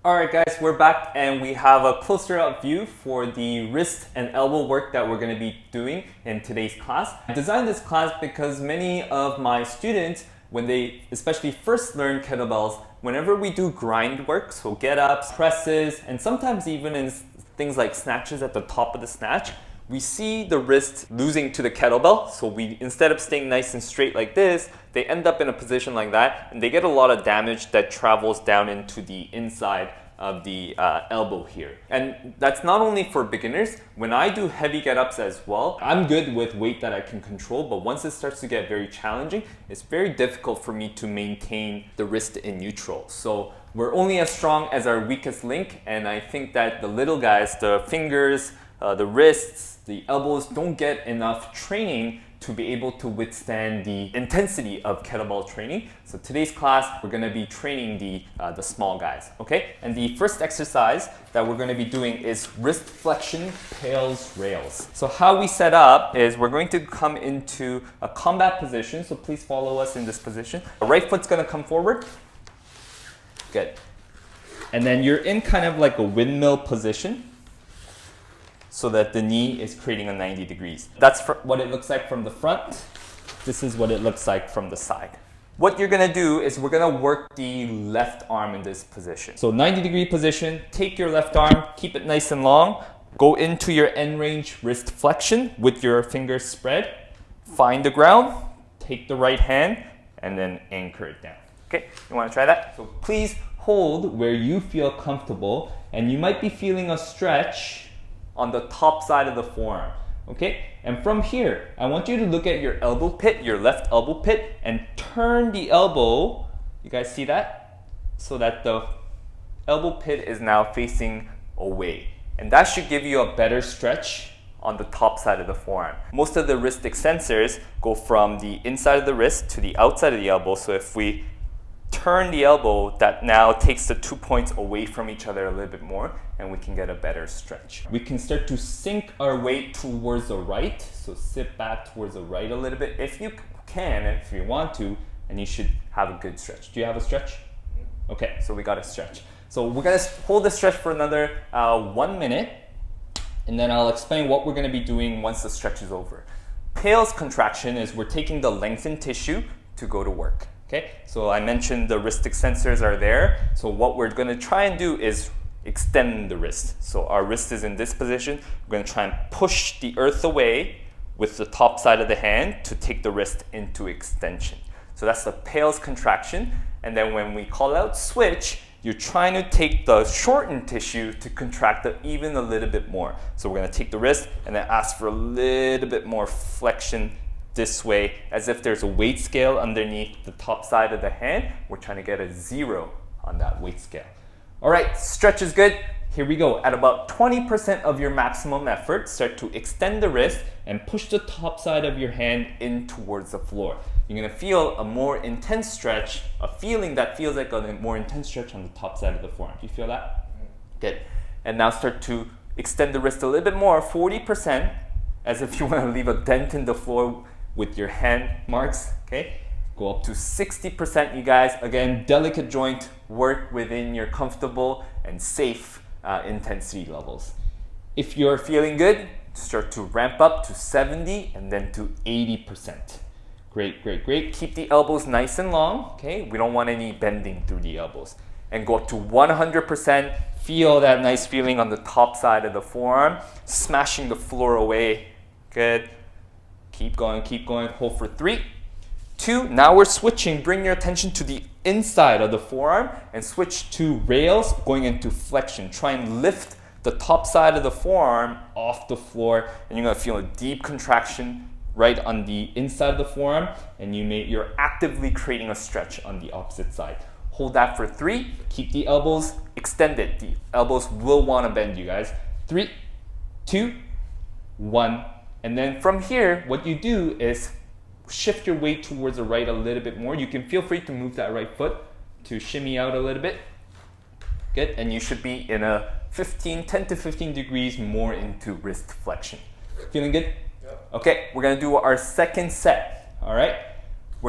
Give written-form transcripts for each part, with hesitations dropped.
Alright guys, we're back and we have a closer up view for the wrist and elbow work that we're going to be doing in today's class. I designed this class because many of my students, when they especially first learn kettlebells, whenever we do grind work, so get-ups, presses, and sometimes even in things like snatches at the top of the snatch, we see the wrist losing to the kettlebell. So we, instead of staying nice and straight like this, they end up in a position like that and they get a lot of damage that travels down into the inside of the elbow here. And that's not only for beginners. When I do heavy get-ups as well, I'm good with weight that I can control, but once it starts to get very challenging, it's very difficult for me to maintain the wrist in neutral. So we're only as strong as our weakest link, and I think that the little guys, the fingers, the wrists, the elbows don't get enough training to be able to withstand the intensity of kettlebell training. So today's class, we're gonna be training the small guys, okay? And the first exercise that we're gonna be doing is wrist flexion, PAILs, rails. So how we set up is we're going to come into a combat position, so please follow us in this position. The right foot's gonna come forward. Good. And then you're in kind of like a windmill position, so that the knee is creating a 90 degrees. That's what it looks like from the front. This is what it looks like from the side. What you're gonna do is we're gonna work the left arm in this position. So 90-degree position, take your left arm, keep it nice and long, go into your end range wrist flexion with your fingers spread, find the ground, take the right hand, and then anchor it down. Okay, you wanna try that? So please hold where you feel comfortable, and you might be feeling a stretch on the top side of the forearm, okay? And from here, I want you to look at your elbow pit, your left elbow pit, and turn the elbow, you guys see that? So that the elbow pit is now facing away. And that should give you a better stretch on the top side of the forearm. Most of the wrist extensors go from the inside of the wrist to the outside of the elbow, so if we turn the elbow, that now takes the 2 points away from each other a little bit more, and we can get a better stretch. We can start to sink our weight towards the right, so sit back towards the right a little bit if you can, and if you want to, and you should have a good stretch. Do you have a stretch? Okay, so we got a stretch. So we're gonna hold the stretch for another 1 minute, and then I'll explain what we're gonna be doing once the stretch is over. PAILs contraction is we're taking the lengthened tissue to go to work. Okay, so I mentioned the wrist extensors are there. So what we're going to try and do is extend the wrist. So our wrist is in this position. We're going to try and push the earth away with the top side of the hand to take the wrist into extension. So that's the PAILs contraction. And then when we call out switch, you're trying to take the shortened tissue to contract it even a little bit more. So we're going to take the wrist and then ask for a little bit more flexion this way, as if there's a weight scale underneath the top side of the hand. We're trying to get a 0 on that weight scale. All right, stretch is good. Here we go. At about 20% of your maximum effort, start to extend the wrist and push the top side of your hand in towards the floor. You're gonna feel a more intense stretch, a feeling that feels like a more intense stretch on the top side of the forearm. Do you feel that? Good. And now start to extend the wrist a little bit more, 40%, as if you want to leave a dent in the floor with your hand marks, okay? Go up to 60%, you guys. Again, delicate joint, work within your comfortable and safe intensity levels. If you're feeling good, start to ramp up to 70 and then to 80%. Great, great, great. Keep the elbows nice and long, okay? We don't want any bending through the elbows. And go up to 100%. Feel that nice feeling on the top side of the forearm, smashing the floor away. Good. Keep going, hold for 3, 2, now we're switching. Bring your attention to the inside of the forearm and switch to rails, going into flexion. Try and lift the top side of the forearm off the floor, and you're gonna feel a deep contraction right on the inside of the forearm, and you're actively creating a stretch on the opposite side. Hold that for 3, keep the elbows extended. The elbows will wanna bend, you guys. 3, 2, 1. And then from here, what you do is shift your weight towards the right a little bit more. You can feel free to move that right foot to shimmy out a little bit. Good, and you should be in a 10 to 15 degrees more into wrist flexion. Feeling good? Yep. Okay, we're gonna do our second set, all right?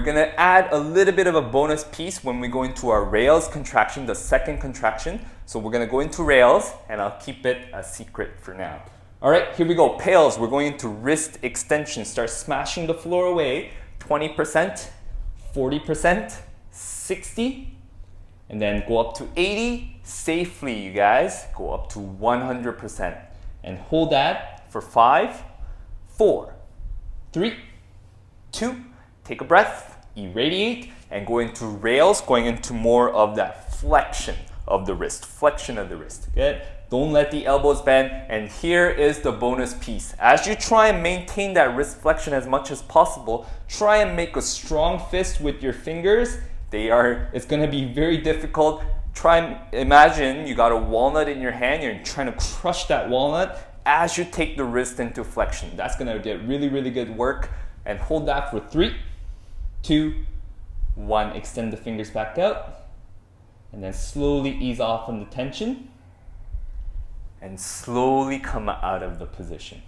We're gonna add a little bit of a bonus piece when we go into our rails contraction, the second contraction. So we're gonna go into rails, and I'll keep it a secret for now. All right, here we go. PAILs, we're going into wrist extension. Start smashing the floor away. 20%, 40%, 60, and then go up to 80 safely, you guys. Go up to 100%. And hold that for 5, 4, 3, 2, take a breath, irradiate, and go into rails, going into more of that flexion of the wrist, flexion of the wrist. Good. Don't let the elbows bend. And here is the bonus piece. As you try and maintain that wrist flexion as much as possible, try and make a strong fist with your fingers. It's going to be very difficult. Try and imagine you got a walnut in your hand. You're trying to crush that walnut as you take the wrist into flexion. That's going to get really, really good work. And hold that for 3, 2, 1. Extend the fingers back out. And then slowly ease off on the tension. And slowly come out of the position.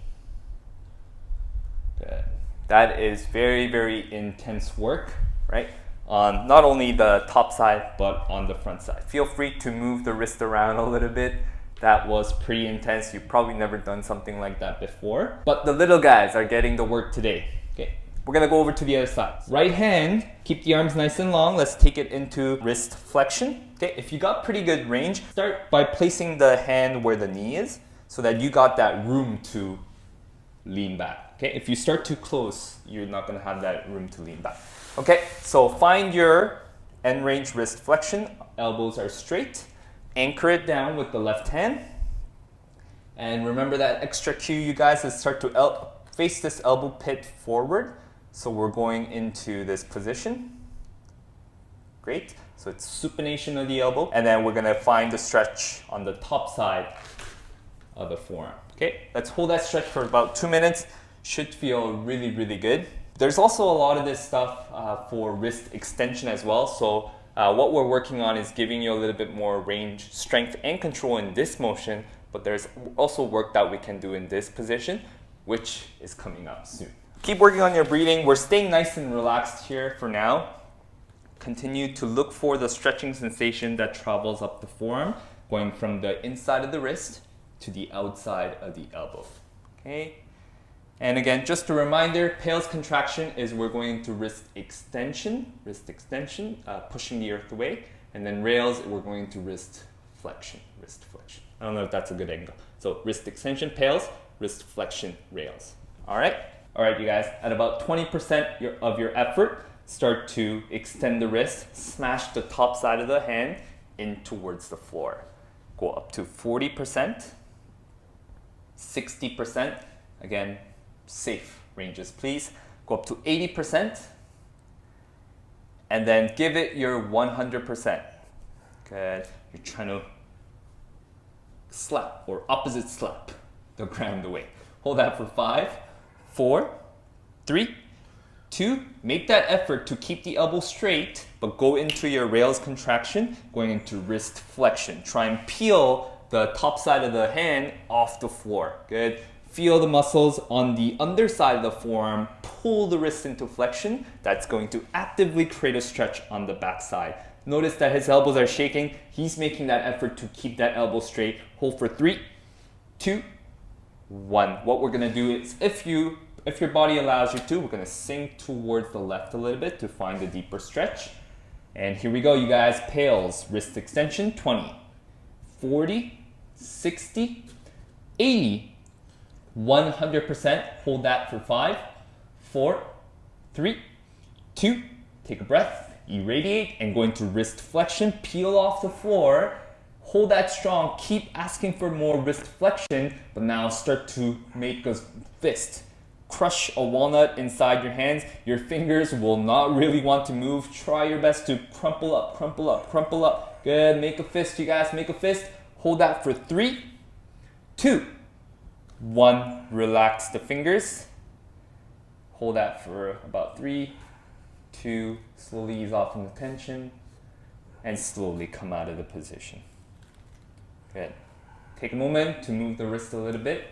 Good. That is very, very intense work, right? On not only the top side, but on the front side. Feel free to move the wrist around a little bit. That was pretty intense. You've probably never done something like that before. But the little guys are getting the work today. Okay, we're gonna go over to the other side. Right hand, keep the arms nice and long. Let's take it into wrist flexion. Okay, if you got pretty good range, start by placing the hand where the knee is so that you got that room to lean back. Okay, if you start too close, you're not gonna have that room to lean back. Okay, so find your end range wrist flexion. Elbows are straight. Anchor it down with the left hand. And remember that extra cue, you guys, is start to face this elbow pit forward. So we're going into this position. Great. So it's supination of the elbow. And then we're gonna find the stretch on the top side of the forearm. Okay, let's hold that stretch for about 2 minutes. Should feel really, really good. There's also a lot of this stuff for wrist extension as well. So what we're working on is giving you a little bit more range, strength, and control in this motion. But there's also work that we can do in this position, which is coming up soon. Keep working on your breathing. We're staying nice and relaxed here for now. Continue to look for the stretching sensation that travels up the forearm, going from the inside of the wrist to the outside of the elbow. Okay. And again, just a reminder, PAILs contraction is we're going into wrist extension, pushing the earth away. And then rails, we're going to wrist flexion. I don't know if that's a good angle. So wrist extension, PAILs, wrist flexion, rails. All right, you guys, at about 20% of your effort, start to extend the wrist, smash the top side of the hand in towards the floor. Go up to 40%, 60%, again, safe ranges, please. Go up to 80%, and then give it your 100%. Good. You're trying to slap or opposite slap the ground away. Hold that for 5, 4, 3, 2. Make that effort to keep the elbow straight, but go into your rails contraction, going into wrist flexion. Try and peel the top side of the hand off the floor. Good. Feel the muscles on the underside of the forearm, pull the wrist into flexion. That's going to actively create a stretch on the back side. Notice that his elbows are shaking. He's making that effort to keep that elbow straight. Hold for 3, 2, 1. What we're gonna do is, if your body allows you to, we're gonna sink towards the left a little bit to find a deeper stretch. And here we go, you guys. PAILs, wrist extension, 20, 40, 60, 80, 100%. Hold that for 5, 4, 3, 2. Take a breath, irradiate, and go into wrist flexion. Peel off the floor. Hold that strong. Keep asking for more wrist flexion, but now start to make a fist. Crush a walnut inside your hands. Your fingers will not really want to move. Try your best to crumple up, crumple up, crumple up. Good. Make a fist, you guys. Make a fist. Hold that for 3, 2, 1. Relax the fingers. Hold that for about 3, 2. Slowly ease off from the tension and slowly come out of the position. Good. Take a moment to move the wrist a little bit.